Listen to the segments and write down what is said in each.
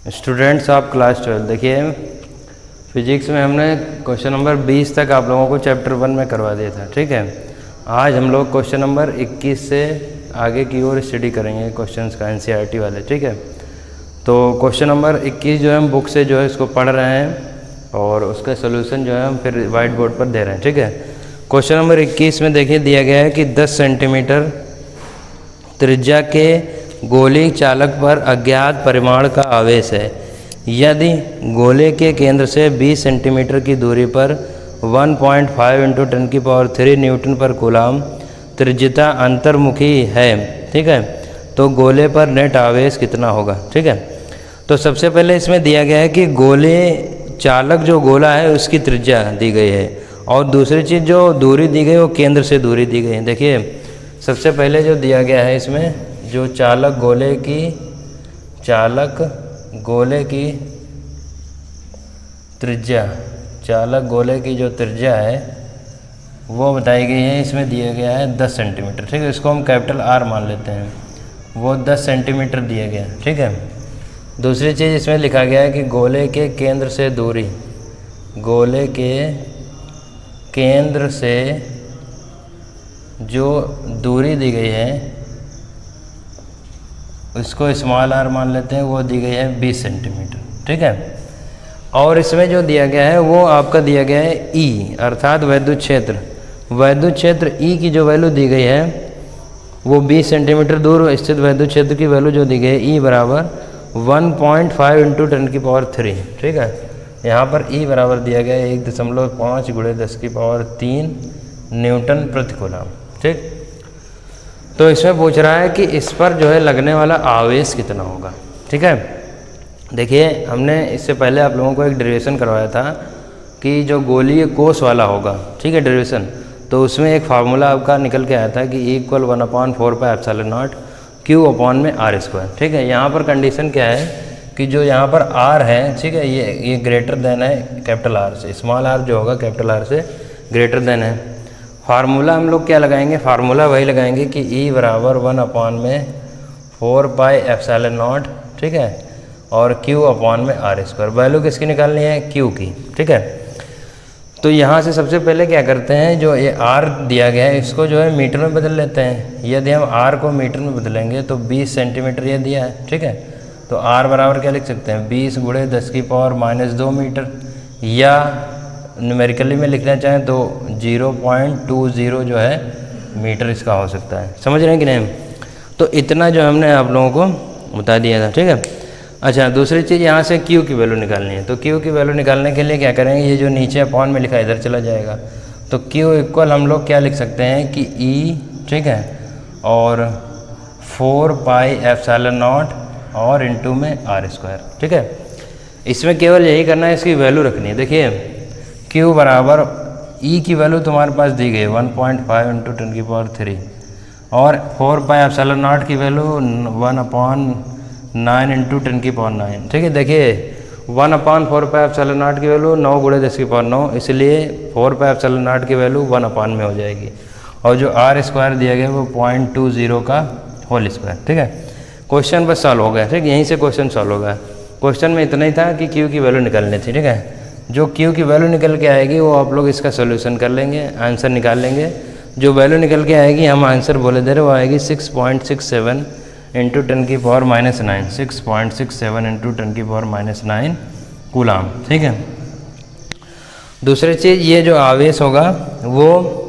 Students of class 12, देखिए physics में हमने क्वेश्चन नंबर 20 तक आप लोगों को चैप्टर 1 में करवा दिया था। ठीक है, आज हम लोग क्वेश्चन नंबर 21 से आगे की ओर स्टडी करेंगे क्वेश्चंस का, एनसीईआरटी वाले। ठीक है, तो क्वेश्चन नंबर 21 जो है हम बुक से जो है इसको पढ़ रहे हैं और उसका सोल्यूशन जो है हम फिर वाइट बोर्ड पर दे रहे हैं। ठीक है, क्वेश्चन नंबर 21 में देखिए दिया गया है कि 10 सेंटीमीटर त्रिज्या के गोली चालक पर अज्ञात परिमाण का आवेश है। यदि गोले के केंद्र से 20 सेंटीमीटर की दूरी पर 1.5 × 10³ न्यूटन पर कूलाम त्रिज्यता अंतर्मुखी है, ठीक है, तो गोले पर नेट आवेश कितना होगा। ठीक है, तो सबसे पहले इसमें दिया गया है कि गोले चालक जो गोला है उसकी त्रिज्या दी गई है और दूसरी चीज़ जो दूरी दी गई वो केंद्र से दूरी दी गई है। देखिए सबसे पहले जो दिया गया है इसमें जो चालक गोले की त्रिज्या, चालक गोले की जो त्रिज्या है वो बताई गई है, इसमें दिया गया है 10 सेंटीमीटर। ठीक है, इसको हम कैपिटल आर मान लेते हैं, वो 10 सेंटीमीटर दिया गया। ठीक है, दूसरी चीज़ इसमें लिखा गया है कि गोले के केंद्र से दूरी, गोले के केंद्र से जो दूरी दी गई है उसको स्मॉल आर मान लेते हैं, वो दी गई है 20 सेंटीमीटर। ठीक है, और इसमें जो दिया गया है वो आपका दिया गया है ई, अर्थात वैद्युत क्षेत्र। वैद्युत क्षेत्र ई की जो वैल्यू दी गई है वो 20 सेंटीमीटर दूर स्थित वैद्युत क्षेत्र की वैल्यू जो दी गई है ई बराबर 1.5 × 10³ ठीक है, यहाँ पर ई बराबर दिया गया है 1.5 × 10³ न्यूटन प्रति कूलम। ठीक, तो इसमें पूछ रहा है कि इस पर जो है लगने वाला आवेश कितना होगा। ठीक है, देखिए हमने इससे पहले आप लोगों को एक डेरिवेशन करवाया था कि जो गोलीय कोष वाला होगा, ठीक है, डेरिवेशन, तो उसमें एक फार्मूला आपका निकल के आया था कि E = 1/4πε0 Q/r²। ठीक है, यहाँ पर कंडीशन क्या है कि जो यहाँ पर R है, ठीक है, ये ग्रेटर देन है कैपिटल R से, स्मॉल r जो होगा कैपिटल R से ग्रेटर देन है। फार्मूला हम लोग क्या लगाएंगे, फार्मूला वही लगाएंगे कि E बराबर 1/4πε0, ठीक है, और Q/r²। वैल्यू किसकी निकालनी है, Q की। ठीक है, तो यहाँ से सबसे पहले क्या करते हैं, जो ये R दिया गया है इसको जो है मीटर में बदल लेते हैं। यदि हम R को मीटर में बदलेंगे तो 20 सेंटीमीटर ये दिया है। ठीक है, तो R बराबर क्या लिख सकते हैं, 20 × 10⁻² मीटर, या न्यूमेरिकली में लिखना चाहें तो 0.20 जो है मीटर इसका हो सकता है। समझ रहे हैं कि नहीं। तो इतना जो हमने आप लोगों को बता दिया था। ठीक है, अच्छा दूसरी चीज़ यहाँ से Q की वैल्यू निकालनी है। तो Q की वैल्यू निकालने के लिए क्या करेंगे, ये जो नीचे अपॉन में लिखा इधर चला जाएगा, तो Q इक्वल हम लोग क्या लिख सकते हैं कि E, ठीक है, और 4πε0 और इंटू में r²। ठीक है, इसमें केवल यही करना है, इसकी वैल्यू रखनी है। देखिए Q बराबर E की वैल्यू तुम्हारे पास दी गई 1.5 × 10³ और 4πε0 की वैल्यू 1/9 × 10⁹। ठीक है, देखिए 1/4πε0 की वैल्यू 9 × 10⁹, इसलिए 4πε0 की वैल्यू 1/, में हो जाएगी, और जो r² दिया गया वो 0.20 का होल स्क्वायर। ठीक है, क्वेश्चन बस सॉल्व हो गया। ठीक, यहीं से क्वेश्चन सॉल्व हो गया। क्वेश्चन में इतना ही था कि Q की वैल्यू निकालनी थी। ठीक है, जो Q की वैल्यू निकल के आएगी वो आप लोग इसका सोल्यूशन कर लेंगे, आंसर निकाल लेंगे। जो वैल्यू निकल के आएगी, हम आंसर बोले दे रहे, वो आएगी 6.67 × 10⁻⁹, 6.67 × 10⁻⁹ कूलाम। ठीक है, दूसरी चीज़ ये जो आवेश होगा वो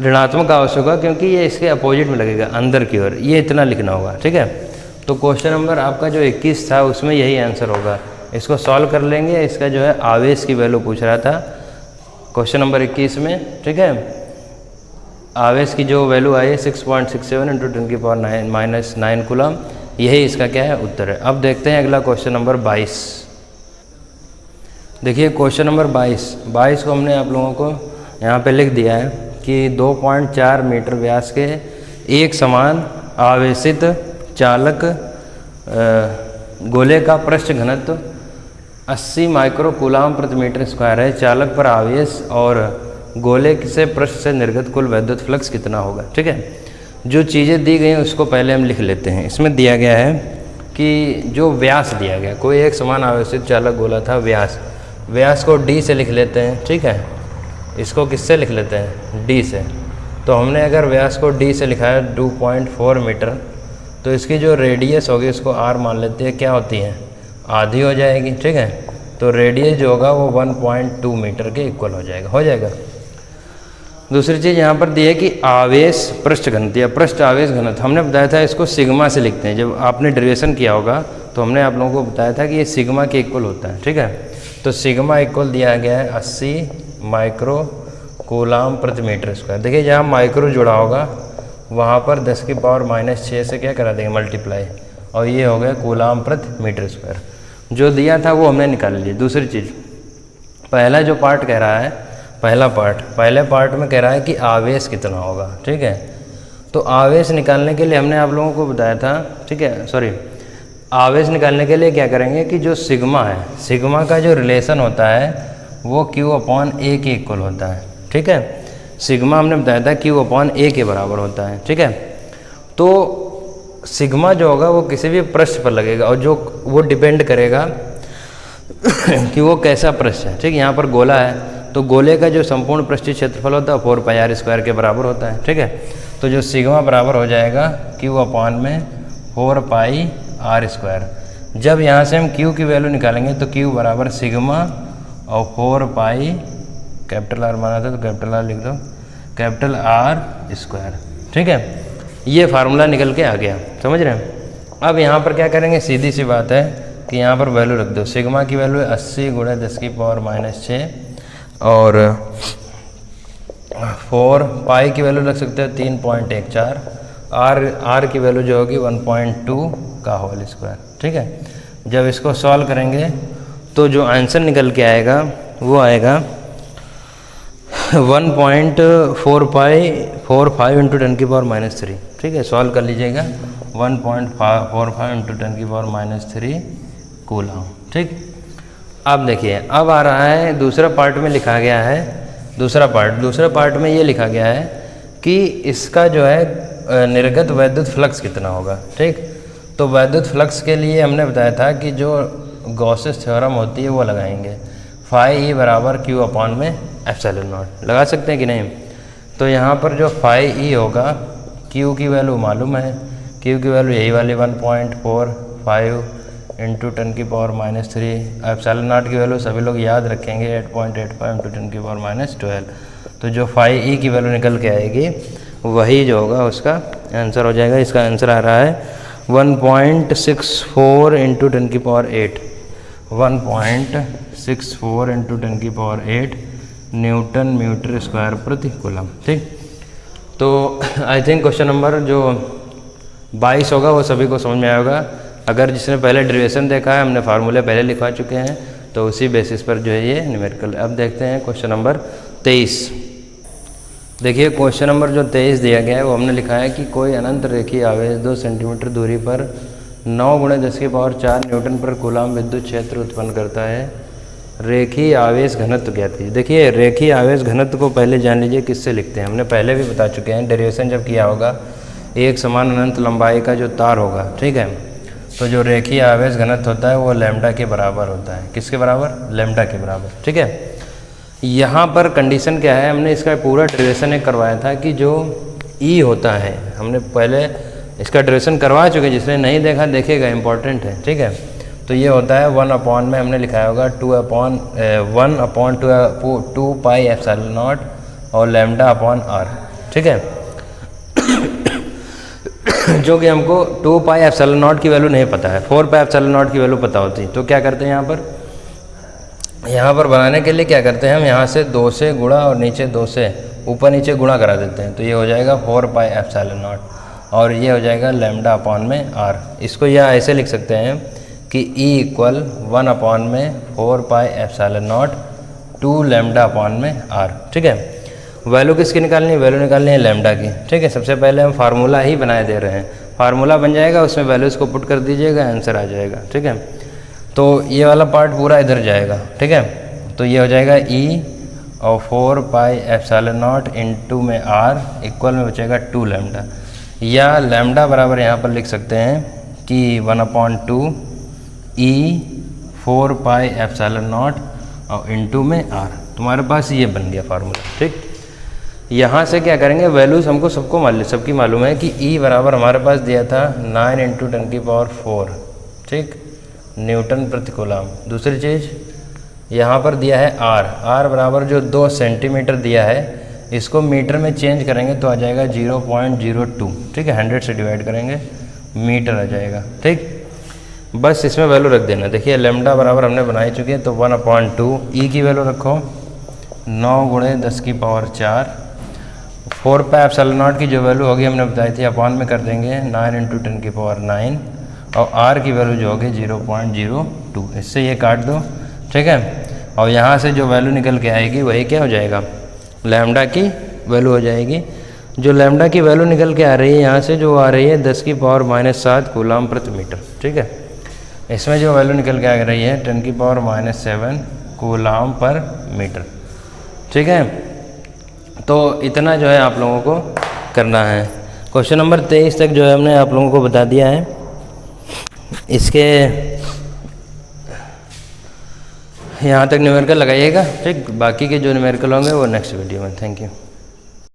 ऋणात्मक आवेश होगा क्योंकि ये इसके अपोजिट में लगेगा अंदर की ओर, ये इतना लिखना होगा। ठीक है, तो क्वेश्चन नंबर आपका जो 21 था उसमें यही आंसर होगा। इसको सॉल्व कर लेंगे, इसका जो है आवेश की वैल्यू पूछ रहा था क्वेश्चन नंबर 21 में। ठीक है, आवेश की जो वैल्यू आई है 6.67 × 10⁻⁹ कूलम, यही इसका क्या है, उत्तर है। अब देखते हैं अगला क्वेश्चन नंबर 22। देखिए क्वेश्चन नंबर 22 को हमने आप लोगों को यहाँ पे लिख दिया है कि 2.4 मीटर व्यास के एक समान आवेशित चालक गोले का पृष्ठ घनत्व 80 माइक्रो कूलाम प्रति मीटर स्क्वायर है। चालक पर आवेश और गोले से पृष्ठ से निर्गत कुल वैद्युत फ्लक्स कितना होगा। ठीक है, जो चीज़ें दी गई हैं उसको पहले हम लिख लेते हैं। इसमें दिया गया है कि जो व्यास दिया गया, कोई एक समान आवेशित चालक गोला था व्यास को डी से लिख लेते हैं, ठीक है। इसको किससे लिख लेते हैं? डी से। तो हमने अगर व्यास को डी से लिखा है 2.4 मीटर, तो इसकी जो रेडियस होगी उसको आर मान लेते हैं, क्या होती है? आधी हो जाएगी, ठीक है। तो रेडियस जो होगा वो 1.2 मीटर के इक्वल हो जाएगा। दूसरी चीज़ यहाँ पर दी है कि आवेश पृष्ठ घनत्व या पृष्ठ आवेश घनत्व, हमने बताया था इसको सिग्मा से लिखते हैं। जब आपने डेरिवेशन किया होगा तो हमने आप लोगों को बताया था कि ये सिग्मा के इक्वल होता है, ठीक है। तो सिग्मा इक्वल दिया गया है 80 माइक्रो कूलाम प्रति मीटर स्क्वायर। देखिए जहाँ माइक्रो जुड़ा होगा वहाँ पर 10⁻⁻6 से क्या करा देंगे? मल्टीप्लाई, और ये हो गया कूलाम प्रति मीटर स्क्वायर। जो दिया था वो हमने निकाल लिया। दूसरी चीज़, पहला जो पार्ट कह रहा है, पहले पार्ट में कह रहा है कि आवेश कितना होगा, ठीक है। तो आवेश निकालने के लिए हमने आप लोगों को बताया था, ठीक है, आवेश निकालने के लिए क्या करेंगे कि जो सिग्मा है, सिग्मा का जो रिलेशन होता है वो Q/A के इक्वल होता है, ठीक है। सिग्मा हमने बताया था Q/A के बराबर होता है, ठीक है। तो सिग्मा जो होगा वो किसी भी पृष्ठ पर लगेगा और जो वो डिपेंड करेगा कि वो कैसा पृष्ठ है, ठीक है। यहाँ पर गोला है तो गोले का जो संपूर्ण पृष्ठीय क्षेत्रफल होता है 4πr² के बराबर होता है, ठीक है। तो जो सिग्मा बराबर हो जाएगा Q/4πr²। जब यहाँ से हम Q की वैल्यू निकालेंगे तो Q बराबर सिग्मा और 4π, कैपिटल R माना था तो कैपिटल R लिख दो, कैपिटल R², ठीक है। ये फार्मूला निकल के आ गया, समझ रहे हैं। अब यहाँ पर क्या करेंगे? सीधी सी बात है कि यहाँ पर वैल्यू रख दो। सिग्मा की वैल्यू है 80 × 10⁻⁻6 और 4π की वैल्यू रख सकते हो 3.14, R की वैल्यू जो होगी 1.2 का होल स्क्वायर, ठीक है। जब इसको सॉल्व करेंगे तो जो आंसर निकल के आएगा वो आएगा 1.45 × 10⁻³ ठीक है। सॉल्व कर लीजिएगा 1.45 × 10⁻³ कूलम, ठीक। अब देखिए, अब आ रहा है दूसरा पार्ट में लिखा गया है, दूसरा पार्ट में ये लिखा गया है कि इसका जो है निर्गत वैद्युत फ्लक्स कितना होगा, ठीक। तो वैद्युत फ्लक्स के लिए हमने बताया था कि जो गॉसेस थ्योरम होती है वो लगाएंगे, φE बराबर Q/ε0 लगा सकते हैं कि नहीं। तो यहाँ पर जो φE होगा, Q की वैल्यू मालूम है, Q की वैल्यू यही वाली 1.45 × 10⁻³ ε0 की वैल्यू सभी लोग याद रखेंगे 8.85 × 10⁻12। तो जो φE की वैल्यू निकल के आएगी वही जो होगा उसका आंसर हो जाएगा। इसका आंसर आ रहा है 1.64 × 10⁸, 1.64 × 10⁸ न्यूटन मीटर स्क्वायर प्रति कूलम, ठीक। तो आई थिंक क्वेश्चन नंबर जो 22 होगा वो सभी को समझ में आएगा। अगर जिसने पहले डेरिवेशन देखा है, हमने फार्मूले पहले लिखवा चुके हैं, तो उसी बेसिस पर जो है ये न्यूमेरिकल। अब देखते हैं क्वेश्चन नंबर 23। देखिए क्वेश्चन नंबर जो 23 दिया गया है वो हमने लिखा है कि कोई अनंत रेखीय आवेश 2 सेंटीमीटर दूरी पर 9 × 10⁴ न्यूटन पर कूलम विद्युत क्षेत्र उत्पन्न करता है। रेखीय आवेश घनत्व ज्ञात कीजिए। देखिए रेखीय आवेश घनत्व को पहले जान लीजिए किससे लिखते हैं। हमने पहले भी बता चुके हैं, डेरिवेशन जब किया होगा, एक समान अनंत लंबाई का जो तार होगा, ठीक है, तो जो रेखीय आवेश घनत्व होता है वो लैम्डा के बराबर होता है। किसके बराबर? लैम्डा के बराबर, ठीक है। यहाँ पर कंडीशन क्या है, हमने इसका पूरा डेरिवेशन एक करवाया था कि जो ई होता है, हमने पहले इसका डेरिवेशन करवा चुके, जिसने नहीं देखा देखेगा, इंपॉर्टेंट है, ठीक है। तो ये होता है 1 में हमने लिखाया होगा 1/2πε0 और λ/r, ठीक है। जो कि हमको 2πε0 की वैल्यू नहीं पता है, 4πε0 की वैल्यू पता होती। तो क्या करते हैं यहाँ पर बनाने के लिए क्या करते हैं हम, यहाँ से 2 से गुणा और नीचे 2 से ऊपर नीचे गुणा करा देते हैं। तो ये हो जाएगा 4πε0 और ये हो जाएगा λ/r। इसको यह ऐसे लिख सकते हैं कि E = 1/4πε0 2 λ/r, ठीक है। वैल्यू किसकी निकालनी है? वैल्यू निकालनी है लैम्डा की, ठीक है। सबसे पहले हम फार्मूला ही बनाए दे रहे हैं, फार्मूला बन जाएगा, उसमें वैल्यूज़ को पुट कर दीजिएगा, आंसर आ जाएगा, ठीक है। तो ये वाला पार्ट पूरा इधर जाएगा, ठीक है। तो ये हो जाएगा E और 4πε0 × में r इक्वल में बचेगा 2 λ, या लैम्डा बराबर यहाँ पर लिख सकते हैं कि 1/2 E 4 पाई एप्सिलॉन नॉट और इनटू में R। तुम्हारे पास ये बन गया फार्मूला। ठीक, यहाँ से क्या करेंगे, वैल्यूज़ हमको सबकी मालूम है कि E बराबर हमारे पास दिया था 9 × 10⁴, ठीक, न्यूटन प्रति कूलम। दूसरी चीज़ यहाँ पर दिया है R बराबर जो 2 सेंटीमीटर दिया है, इसको मीटर में चेंज करेंगे तो आ जाएगा 0.02। ठीक है, 100 से डिवाइड करेंगे मीटर आ जाएगा। ठीक, बस इसमें वैल्यू रख देना। देखिए लैम्डा बराबर हमने बनाई चुकी है, तो 1/2 E की वैल्यू रखो 9 × 10⁴, 4 पाई एप्सिलॉन नॉट की जो वैल्यू होगी हमने बताई थी अपॉन में कर देंगे 9 × 10⁹, और R की वैल्यू जो होगी 0.02। इससे ये काट दो। ठीक है, और यहाँ से जो वैल्यू निकल के आएगी वही क्या हो जाएगा, लैम्डा की वैल्यू हो जाएगी। जो लैम्डा की वैल्यू निकल के आ रही है यहाँ से, जो आ रही है 10⁻⁻7 कूलम प्रति मीटर। ठीक है, इसमें जो वैल्यू निकल के आ रही है 10⁻⁷ कूलम पर मीटर। ठीक है, तो इतना जो है आप लोगों को करना है। क्वेश्चन नंबर 23 तक जो है हमने आप लोगों को बता दिया है। इसके यहाँ तक न्यूमेरिकल लगाइएगा। ठीक, बाकी के जो न्यूमेरिकल होंगे वो नेक्स्ट वीडियो में। Thank you.